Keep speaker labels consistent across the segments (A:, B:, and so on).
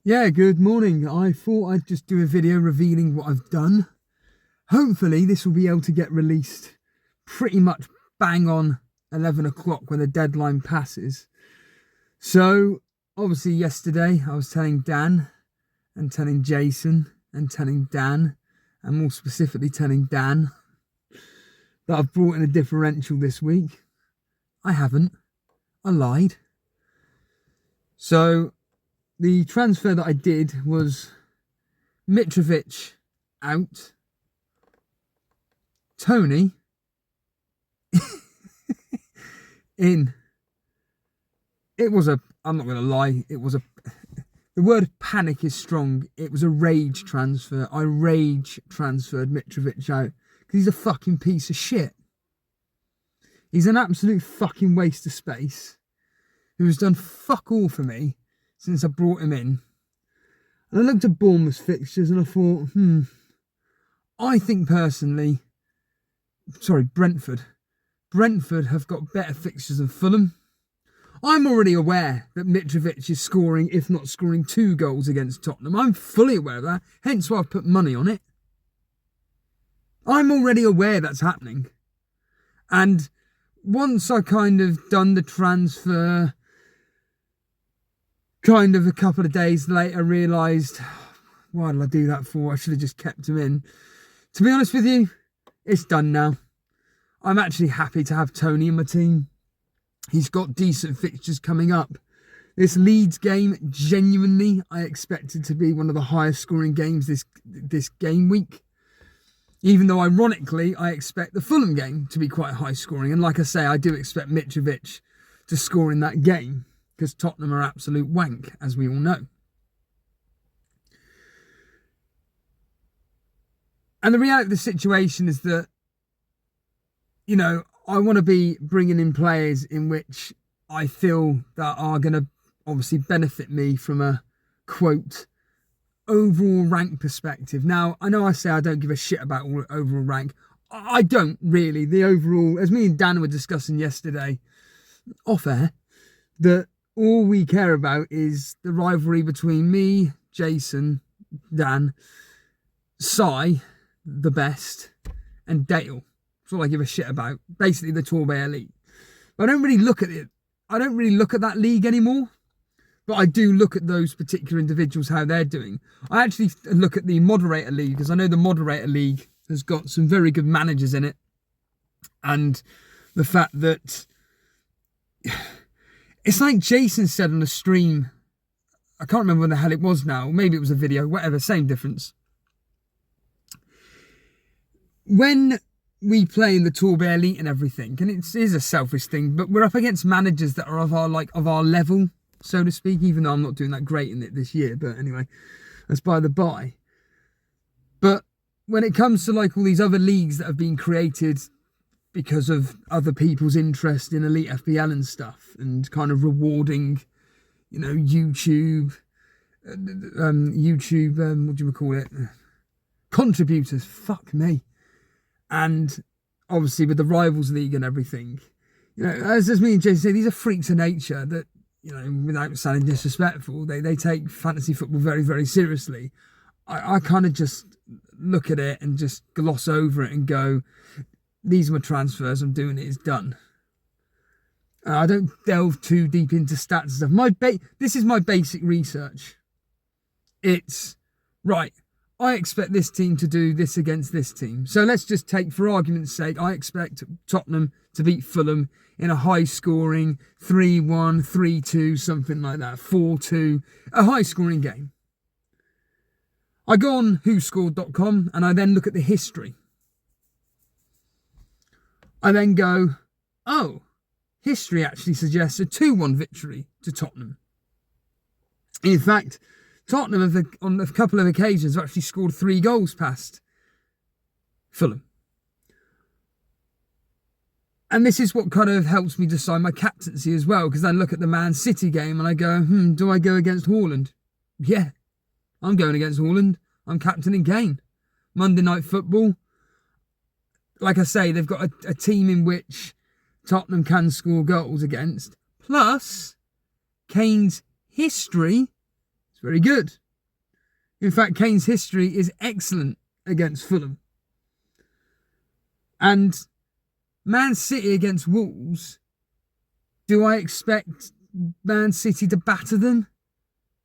A: Yeah, good morning. I thought I'd just do a video revealing what I've done. Hopefully this will be able to get released pretty much bang on 11 o'clock when the deadline passes. So obviously yesterday I was telling Dan and telling Jason and telling Dan, and more specifically telling Dan, that I've brought in a differential this week. I haven't. I lied. So the transfer that I did was Mitrovic out, Tony in. I'm not going to lie, the word panic is strong. It was a rage transfer. I rage transferred Mitrovic out because he's a fucking piece of shit. He's an absolute fucking waste of space who has done fuck all for me since I brought him in. And I looked at Bournemouth's fixtures and I thought, I think personally, Brentford. Brentford have got better fixtures than Fulham. I'm already aware that Mitrovic is scoring, if not scoring, 2 goals against Tottenham. I'm fully aware of that, hence why I've put money on it. I'm already aware that's happening. And once I kind of done the transfer, kind of a couple of days later, realised, why did I do that for? I should have just kept him in. To be honest with you, it's done now. I'm actually happy to have Tony in my team. He's got decent fixtures coming up. This Leeds game, genuinely, I expected to be one of the highest scoring games this game week. Even though, ironically, I expect the Fulham game to be quite high scoring. And like I say, I do expect Mitrovic to score in that game, because Tottenham are absolute wank, as we all know. And the reality of the situation is that, you know, I want to be bringing in players in which I feel that are going to obviously benefit me from a, quote, overall rank perspective. Now, I know I say I don't give a shit about overall rank. I don't really. The overall, as me and Dan were discussing yesterday, off air, that all we care about is the rivalry between me, Jason, Dan, Si, the best, and Dale. That's all I give a shit about. Basically the Torbay Elite. But I don't really look at it. I don't really look at that league anymore. But I do look at those particular individuals, how they're doing. I actually look at the Moderator League, because I know the Moderator League has got some very good managers in it. And the fact that it's like Jason said on a stream, I can't remember when the hell it was now, maybe it was a video, whatever, same difference. When we play in the Torbay Elite and everything, and it is a selfish thing, but we're up against managers that are of our level, so to speak, even though I'm not doing that great in it this year, but anyway, that's by the by. But when it comes to like all these other leagues that have been created because of other people's interest in elite FPL and stuff, and kind of rewarding, you know, YouTube, what do you call it? Contributors, fuck me. And obviously with the Rivals League and everything, you know, as me and Jason say, these are freaks of nature that, you know, without sounding disrespectful, they take fantasy football very, very seriously. I kind of just look at it and just gloss over it and go, these are my transfers, I'm doing it, it's done. I don't delve too deep into stats and stuff. This is my basic research. It's, right, I expect this team to do this against this team. So let's just take, for argument's sake, I expect Tottenham to beat Fulham in a high-scoring 3-1, 3-2, something like that, 4-2, a high-scoring game. I go on whoscored.com and I then look at the history. I then go, oh, history actually suggests a 2-1 victory to Tottenham. In fact, Tottenham, on a couple of occasions, have actually scored 3 goals past Fulham. And this is what kind of helps me decide my captaincy as well, because I look at the Man City game and I go, do I go against Haaland? Yeah, I'm going against Haaland. I'm captaining Kane. Monday Night Football. Like I say, they've got a team in which Tottenham can score goals against. Plus, Kane's history is very good. In fact, Kane's history is excellent against Fulham. And Man City against Wolves, do I expect Man City to batter them?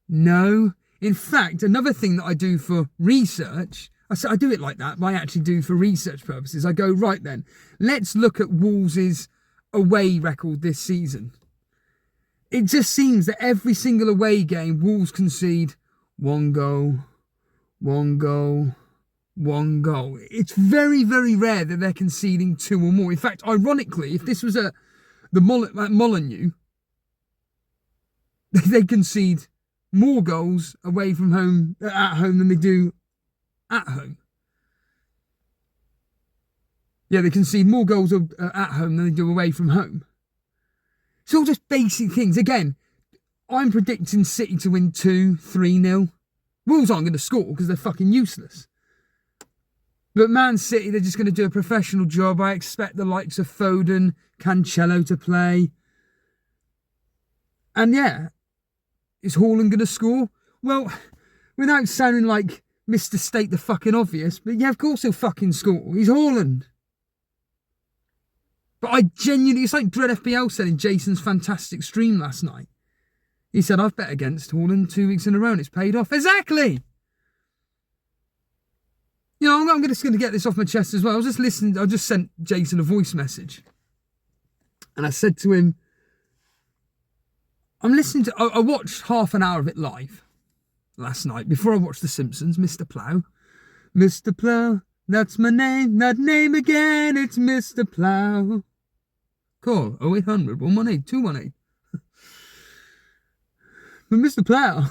A: No. In fact, another thing that I do for research, I do it like that, but I actually do for research purposes. I go, right then, let's look at Wolves' away record this season. It just seems that every single away game, Wolves concede one goal. It's very, very rare that they're conceding 2 or more. In fact, ironically, if this was at Molineux, they concede more goals away from home at home than they do at home. Yeah, they concede more goals at home than they do away from home. It's all just basic things. Again, I'm predicting City to win 2-3-0. Wolves aren't going to score because they're fucking useless. But Man City, they're just going to do a professional job. I expect the likes of Foden, Cancelo to play. And yeah, is Haaland going to score? Well, without sounding like Mr. State the fucking obvious, but yeah, of course he'll fucking score. He's Haaland. But I genuinely, it's like Dread FPL said in Jason's fantastic stream last night. He said, I've bet against Haaland 2 weeks in a row and it's paid off. Exactly! You know, I'm just going to get this off my chest as well. I was just listening, I just sent Jason a voice message. And I said to him, I watched half an hour of it live last night before I watched The Simpsons, Mr. Plough. Mr. Plough, that's my name, that name again, it's Mr. Plough. Call 0800 118 218. But Mr. Plough,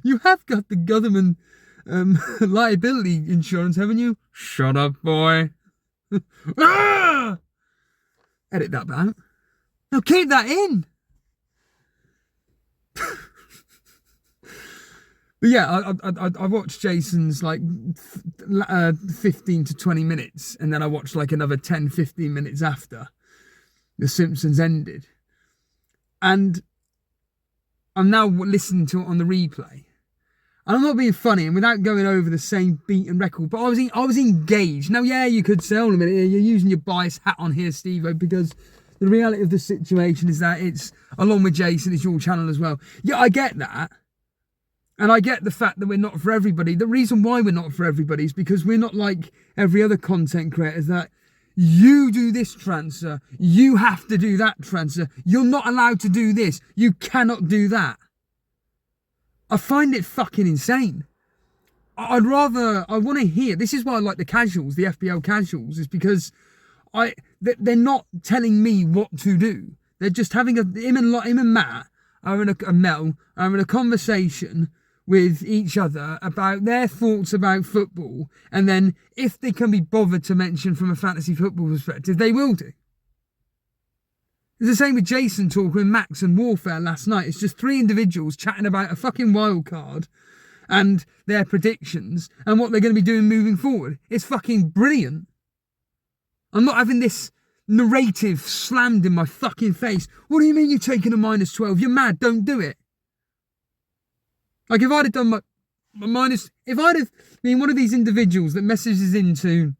A: you have got the government liability insurance, haven't you? Shut up, boy. Ah! Edit that out. No, keep that in. But yeah, I watched Jason's like 15 to 20 minutes, and then I watched like another 10, 15 minutes after The Simpsons ended. And I'm now listening to it on the replay. And I'm not being funny, and without going over the same beaten record, but I was engaged. Now, yeah, you could say, hold on a minute, you're using your bias hat on here, Steve-O, because the reality of the situation is that it's, along with Jason, it's your channel as well. Yeah, I get that. And I get the fact that we're not for everybody. The reason why we're not for everybody is because we're not like every other content creator that you do this transfer, you have to do that transfer, you're not allowed to do this, you cannot do that. I find it fucking insane. I want to hear, this is why I like the casuals, the FPL casuals, is because they're not telling me what to do. They're just having him and Matt are in Mel are in a conversation with each other about their thoughts about football, and then if they can be bothered to mention from a fantasy football perspective, they will do. It's the same with Jason talking with Max and Warfare last night. It's just 3 individuals chatting about a fucking wild card and their predictions and what they're going to be doing moving forward. It's fucking brilliant. I'm not having this narrative slammed in my fucking face. What do you mean you're taking a -12? You're mad, don't do it. Like if I'd have done my minus, if I'd have been one of these individuals that messages into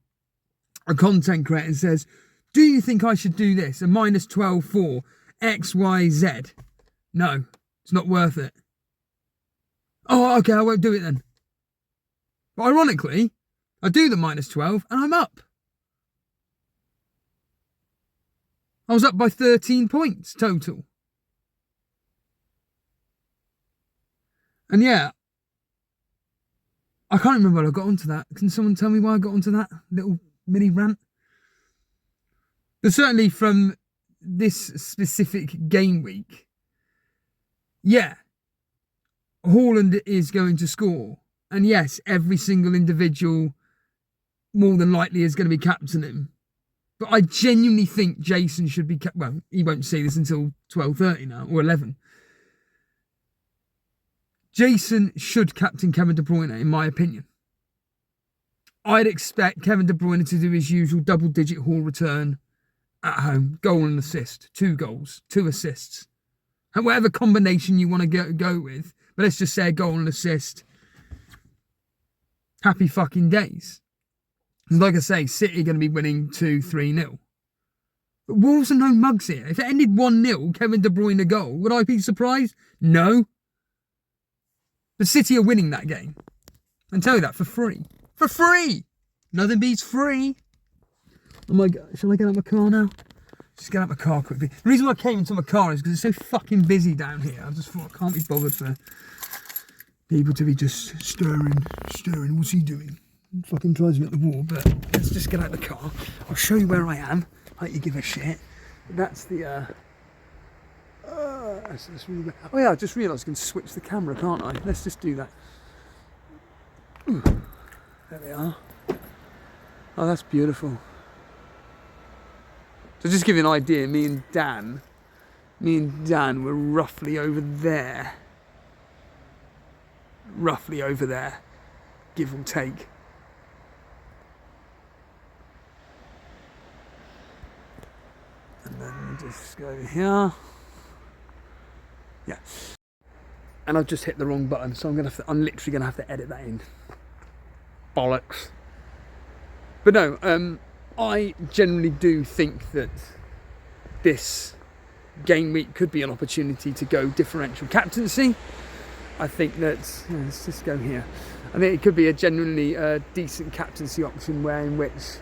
A: a content creator and says, do you think I should do this? A -12 for X, Y, Z. No, it's not worth it. Oh, okay, I won't do it then. But ironically, I do the -12 and I'm up. I was up by 13 points total. And yeah, I can't remember how I got onto that. Can someone tell me why I got onto that little mini rant? But certainly from this specific game week, yeah, Haaland is going to score. And yes, every single individual more than likely is going to be captaining him. But I genuinely think Jason should be... Well, he won't see this until 12:30 now, or 11. Jason should captain Kevin De Bruyne, in my opinion. I'd expect Kevin De Bruyne to do his usual double-digit haul return at home. Goal and assist. 2 goals, 2 assists. And whatever combination you want to go with. But let's just say a goal and assist. Happy fucking days. Like I say, City are going to be winning 2-3-0. But Wolves are no mugs here. If it ended 1-0, Kevin De Bruyne a goal, would I be surprised? No. But City are winning that game. And tell you that for free. For free! Nothing beats free. Oh my God, shall I get out my car now? Just get out my car quickly. The reason why I came into my car is because it's so fucking busy down here. I just thought I can't be bothered for people to be just stirring. What's he doing? Fucking tries to get the wall, but let's just get out the car. I'll show you where I am. Like you give a shit. That's the that's really good. Oh yeah, I just realised I can switch the camera, can't I? Let's just do that. There we are. Oh, that's beautiful. So just to give you an idea, me and Dan were roughly over there. Roughly over there, give or take. And then just go here. Yeah. And I've just hit the wrong button, so I'm literally gonna have to edit that in. Bollocks. But no, I generally do think that this game week could be an opportunity to go differential captaincy. I think that, let's just go here. I think it could be a genuinely decent captaincy option in which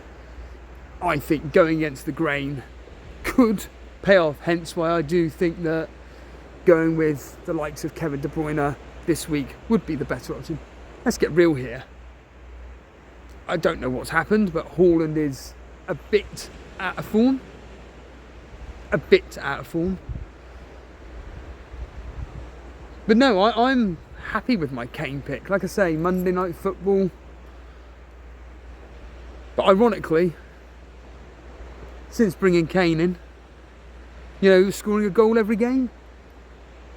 A: I think going against the grain could pay off. Hence why I do think that going with the likes of Kevin De Bruyne this week would be the better option. Let's get real here. I don't know what's happened, but Haaland is a bit out of form. But no, I'm happy with my Kane pick. Like I say, Monday Night Football. But ironically, since bringing Kane in, scoring a goal every game,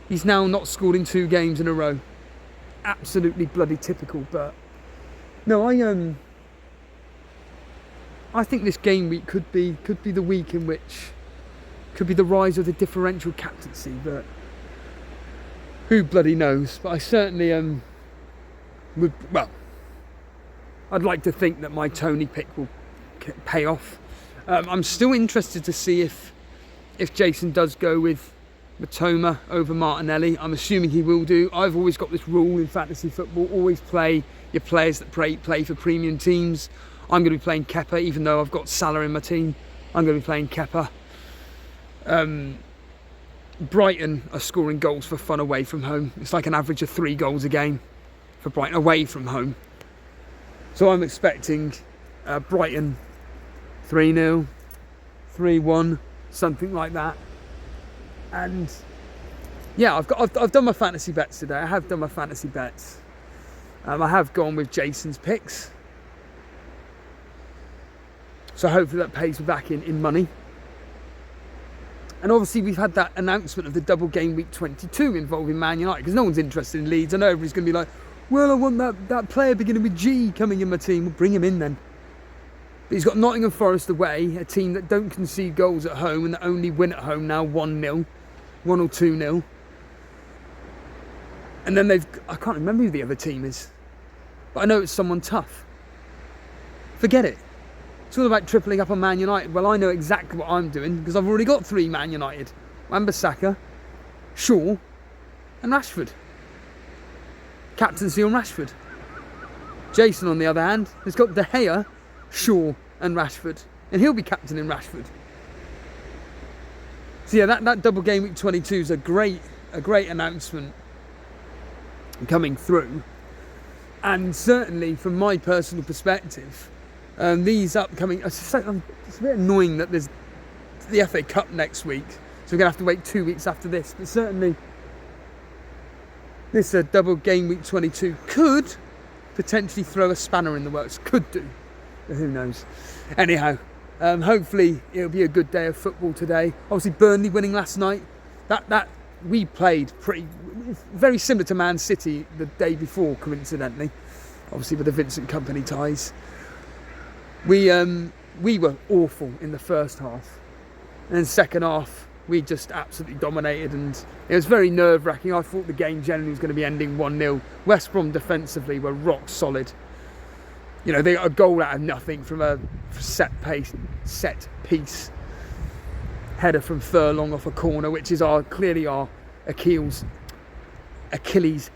A: he's now not scored in 2 games in a row. Absolutely bloody typical. But no, I think this game week could be the week in which could be the rise of the differential captaincy, but who bloody knows. But I certainly I'd like to think that my Tony pick will pay off. I'm still interested to see if Jason does go with Matoma over Martinelli. I'm assuming he will do. I've always got this rule in fantasy football: always play your players that play for premium teams. I'm going to be playing Kepa, even though I've got Salah in my team. I'm going to be playing Kepa. Brighton are scoring goals for fun away from home. It's like an average of 3 goals a game for Brighton away from home. So I'm expecting Brighton 3-0, 3-1, something like that. And yeah, I've done my fantasy bets today. I have done my fantasy bets. I have gone with Jason's picks. So hopefully that pays me back in money. And obviously we've had that announcement of the double game week 22 involving Man United, because no one's interested in Leeds. I know everybody's going to be like, well, I want that player beginning with G coming in my team. We'll bring him in then. But he's got Nottingham Forest away, a team that don't concede goals at home and that only win at home now 1-0, 1 or 2-0. And then I can't remember who the other team is, but I know it's someone tough. Forget it. It's all about tripling up on Man United. Well, I know exactly what I'm doing because I've already got 3 Man United. Wan-Bissaka, Shaw and Rashford. Captaincy on Rashford. Jason, on the other hand, has got De Gea, Shaw and Rashford. And he'll be captain in Rashford. So yeah, that double game week 22 is a great announcement coming through. And certainly from my personal perspective, these upcoming, it's a bit annoying that there's the FA Cup next week, so we're going to have to wait 2 weeks after this, but certainly this double game week 22 could potentially throw a spanner in the works, could do, but who knows. Anyhow, hopefully it'll be a good day of football today. Obviously Burnley winning last night, that we played very similar to Man City the day before, coincidentally, obviously with the Vincent Kompany ties. We were awful in the first half, and then second half we just absolutely dominated, and it was very nerve-wracking. I thought the game generally was going to be ending 1-0. West Brom defensively were rock solid. You know, they got a goal out of nothing from a set piece header from Furlong off a corner, which is clearly our Achilles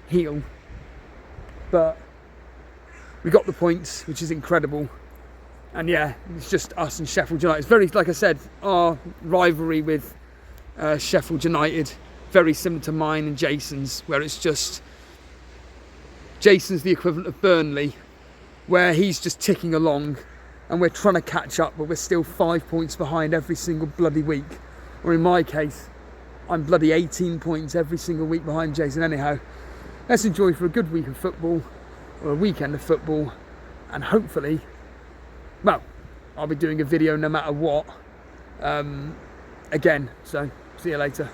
A: heel. But we got the points, which is incredible. And yeah, it's just us and Sheffield United. It's very, like I said, our rivalry with Sheffield United, very similar to mine and Jason's, where it's just, Jason's the equivalent of Burnley, where he's just ticking along and we're trying to catch up, but we're still 5 points behind every single bloody week. Or in my case, I'm bloody 18 points every single week behind Jason. Anyhow, let's enjoy for a good week of football, or a weekend of football, and hopefully, well, I'll be doing a video no matter what, again, so see you later.